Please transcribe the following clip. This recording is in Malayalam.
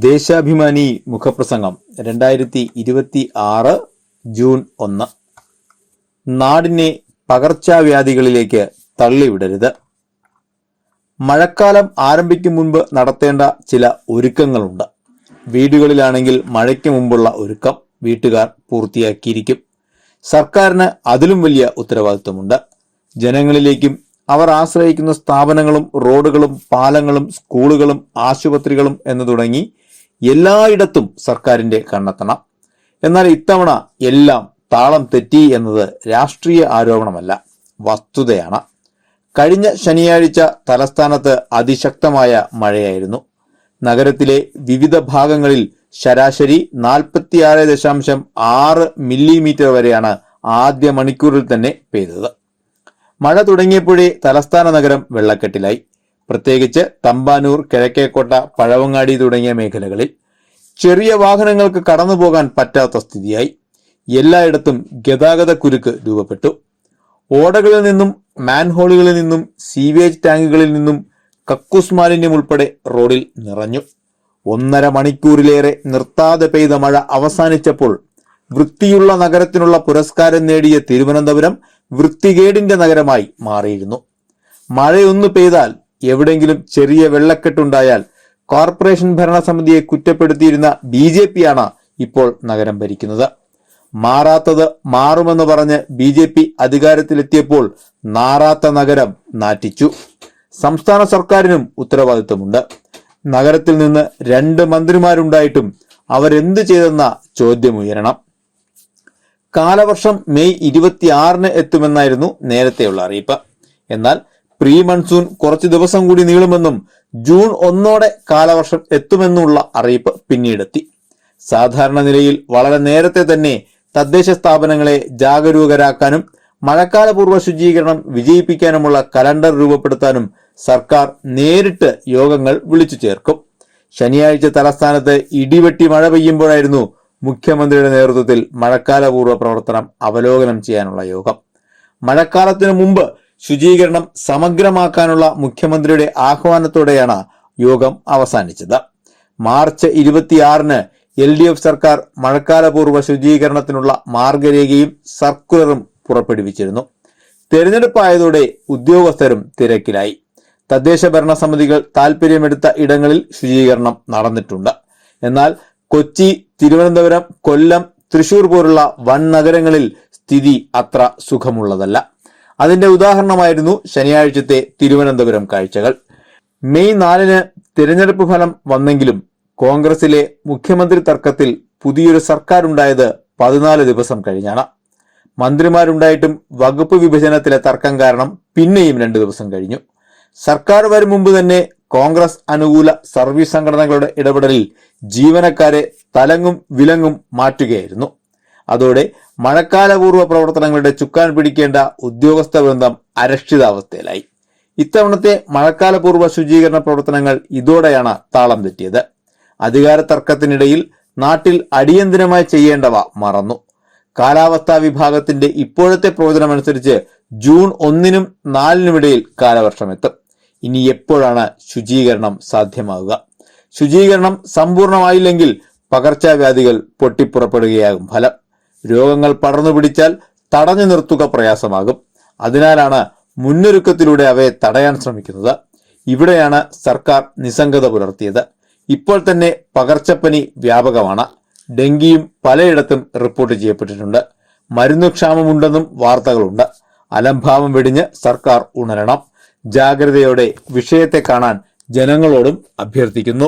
ദേശാഭിമാനി മുഖപ്രസംഗം 2026 ജൂൺ 1. നാടിനെ പകർച്ചവ്യാധികളിലേക്ക് തള്ളിവിടരുത്. മഴക്കാലം ആരംഭിക്കും മുൻപ് നടത്തേണ്ട ചില ഒരുക്കങ്ങളുണ്ട്. വീടുകളിലാണെങ്കിൽ മഴയ്ക്ക് മുമ്പുള്ള ഒരുക്കം വീട്ടുകാർ പൂർത്തിയാക്കിയിരിക്കും. സർക്കാരിന് അതിലും വലിയ ഉത്തരവാദിത്വമുണ്ട്. ജനങ്ങളിലേക്കും അവർ ആശ്രയിക്കുന്ന സ്ഥാപനങ്ങളും റോഡുകളും പാലങ്ങളും സ്കൂളുകളും ആശുപത്രികളും എന്ന് തുടങ്ങി എല്ലായിടത്തും സർക്കാരിന്റെ കണ്ണെത്തണം. എന്നാൽ ഇത്തവണ എല്ലാം താളം തെറ്റി എന്നത് രാഷ്ട്രീയ ആരോപണമല്ല, വസ്തുതയാണ്. കഴിഞ്ഞ ശനിയാഴ്ച തലസ്ഥാനത്ത് അതിശക്തമായ മഴയായിരുന്നു. നഗരത്തിലെ വിവിധ ഭാഗങ്ങളിൽ ശരാശരി 46.6 മില്ലിമീറ്റർ വരെയാണ് ആദ്യ മണിക്കൂറിൽ തന്നെ പെയ്തത്. മഴ തുടങ്ങിയപ്പോഴേ തലസ്ഥാന നഗരം വെള്ളക്കെട്ടിലായി. പ്രത്യേകിച്ച് തമ്പാനൂർ, കിഴക്കേക്കോട്ട, പഴവങ്ങാടി തുടങ്ങിയ മേഖലകളിൽ ചെറിയ വാഹനങ്ങൾക്ക് കടന്നുപോകാൻ പറ്റാത്ത സ്ഥിതിയായി. എല്ലായിടത്തും ഗതാഗത കുരുക്ക് രൂപപ്പെട്ടു. ഓടകളിൽ നിന്നും മാൻഹോളുകളിൽ നിന്നും സീവേജ് ടാങ്കുകളിൽ നിന്നും കക്കൂസ് മാലിന്യം ഉൾപ്പെടെ റോഡിൽ നിറഞ്ഞു. 1.5 മണിക്കൂറിലേറെ നിർത്താതെ പെയ്ത മഴ അവസാനിച്ചപ്പോൾ വൃത്തിയുള്ള നഗരത്തിനുള്ള പുരസ്കാരം നേടിയ തിരുവനന്തപുരം വൃത്തികേടിന്റെ നഗരമായി മാറിയിരുന്നു. മഴയൊന്നു പെയ്താൽ എവിടെങ്കിലും ചെറിയ വെള്ളക്കെട്ടുണ്ടായാൽ കോർപ്പറേഷൻ ഭരണസമിതിയെ കുറ്റപ്പെടുത്തിയിരുന്ന BJP ആണ് ഇപ്പോൾ നഗരം ഭരിക്കുന്നത്. മാറാത്തത് മാറുമെന്ന് പറഞ്ഞ് BJP അധികാരത്തിലെത്തിയപ്പോൾ നാറാത്ത നഗരം നാറ്റിച്ചു. സംസ്ഥാന സർക്കാരിനും ഉത്തരവാദിത്വമുണ്ട്. നഗരത്തിൽ നിന്ന് 2 മന്ത്രിമാരുണ്ടായിട്ടും അവരെന്ത് ചെയ്തെന്ന ചോദ്യമുയരണം. കാലവർഷം മെയ് 26 എത്തുമെന്നായിരുന്നു നേരത്തെയുള്ള അറിയിപ്പ്. എന്നാൽ പ്രീ മൺസൂൺ കുറച്ചു ദിവസം കൂടി നീളുമെന്നും ജൂൺ 1 കാലവർഷം എത്തുമെന്നുള്ള അറിയിപ്പ് പിന്നീടെത്തി. സാധാരണ നിലയിൽ വളരെ നേരത്തെ തന്നെ തദ്ദേശ സ്ഥാപനങ്ങളെ ജാഗരൂകരാക്കാനും മഴക്കാലപൂർവ്വ ശുചീകരണം വിജയിപ്പിക്കാനുമുള്ള കലണ്ടർ രൂപപ്പെടുത്താനും സർക്കാർ നേരിട്ട് യോഗങ്ങൾ വിളിച്ചു ചേർക്കും. ശനിയാഴ്ച തലസ്ഥാനത്ത് ഇടിവെട്ടി മഴ പെയ്യുമ്പോഴായിരുന്നു മുഖ്യമന്ത്രിയുടെ നേതൃത്വത്തിൽ മഴക്കാലപൂർവ്വ പ്രവർത്തനം അവലോകനം ചെയ്യാനുള്ള യോഗം. മഴക്കാലത്തിനു മുമ്പ് ശുചീകരണം സമഗ്രമാക്കാനുള്ള മുഖ്യമന്ത്രിയുടെ ആഹ്വാനത്തോടെയാണ് യോഗം അവസാനിച്ചത്. മാർച്ച് 26 LDF സർക്കാർ മഴക്കാലപൂർവ്വ ശുചീകരണത്തിനുള്ള മാർഗരേഖയും സർക്കുലറും പുറപ്പെടുവിച്ചിരുന്നു. തെരഞ്ഞെടുപ്പായതോടെ ഉദ്യോഗസ്ഥരും തിരക്കിലായി. തദ്ദേശ ഭരണ സമിതികൾ താൽപര്യമെടുത്ത ഇടങ്ങളിൽ ശുചീകരണം നടന്നിട്ടുണ്ട്. എന്നാൽ കൊച്ചി, തിരുവനന്തപുരം, കൊല്ലം, തൃശൂർ പോലുള്ള വൻ നഗരങ്ങളിൽ സ്ഥിതി അത്ര സുഖമുള്ളതല്ല. അതിന്റെ ഉദാഹരണമായിരുന്നു ശനിയാഴ്ചത്തെ തിരുവനന്തപുരം കാഴ്ചകൾ. മെയ് 4 തിരഞ്ഞെടുപ്പ് ഫലം വന്നെങ്കിലും കോൺഗ്രസിലെ മുഖ്യമന്ത്രി തർക്കത്തിൽ പുതിയൊരു സർക്കാർ ഉണ്ടായത് 14 ദിവസം കഴിഞ്ഞാണ്. മന്ത്രിമാരുണ്ടായിട്ടും വകുപ്പ് വിഭജനത്തിലെ തർക്കം കാരണം പിന്നെയും 2 ദിവസം കഴിഞ്ഞു. സർക്കാർ വരും മുമ്പ് തന്നെ കോൺഗ്രസ് അനുകൂല സർവീസ് സംഘടനകളുടെ ഇടപെടലിൽ ജീവനക്കാരെ തലങ്ങും വിലങ്ങും മാറ്റുകയായിരുന്നു. അതോടെ മഴക്കാലപൂർവ്വ പ്രവർത്തനങ്ങളുടെ ചുക്കാൻ പിടിക്കേണ്ട ഉദ്യോഗസ്ഥ വൃന്ദം അരക്ഷിതാവസ്ഥയിലായി. ഇത്തവണത്തെ മഴക്കാലപൂർവ്വ ശുചീകരണ പ്രവർത്തനങ്ങൾ ഇതോടെയാണ് താളം തെറ്റിയത്. അധികാര തർക്കത്തിനിടയിൽ നാട്ടിൽ അടിയന്തരമായി ചെയ്യേണ്ടവ മറന്നു. കാലാവസ്ഥാ വിഭാഗത്തിന്റെ ഇപ്പോഴത്തെ പ്രവചനമനുസരിച്ച് ജൂൺ 1 - 4 കാലവർഷം എത്തും. ഇനി എപ്പോഴാണ് ശുചീകരണം സാധ്യമാകുക? ശുചീകരണം സമ്പൂർണമായില്ലെങ്കിൽ പകർച്ചവ്യാധികൾ പൊട്ടിപ്പുറപ്പെടുകയാകും ഫലം. രോഗങ്ങൾ പടർന്നു പിടിച്ചാൽ തടഞ്ഞു നിർത്തുക പ്രയാസമാകും. അതിനാലാണ് മുന്നൊരുക്കത്തിലൂടെ അവയെ തടയാൻ ശ്രമിക്കുന്നത്. ഇവിടെയാണ് സർക്കാർ നിസ്സംഗത പുലർത്തിയത്. ഇപ്പോൾ തന്നെ പകർച്ചപ്പനി വ്യാപകമാണ്. ഡെങ്കിയും പലയിടത്തും റിപ്പോർട്ട് ചെയ്യപ്പെട്ടിട്ടുണ്ട്. മരുന്നുക്ഷാമമുണ്ടെന്നും വാർത്തകളുണ്ട്. അലംഭാവം വെടിഞ്ഞ് സർക്കാർ ഉണരണം. ജാഗ്രതയോടെ വിഷയത്തെ കാണാൻ ജനങ്ങളോടും അഭ്യർത്ഥിക്കുന്നു.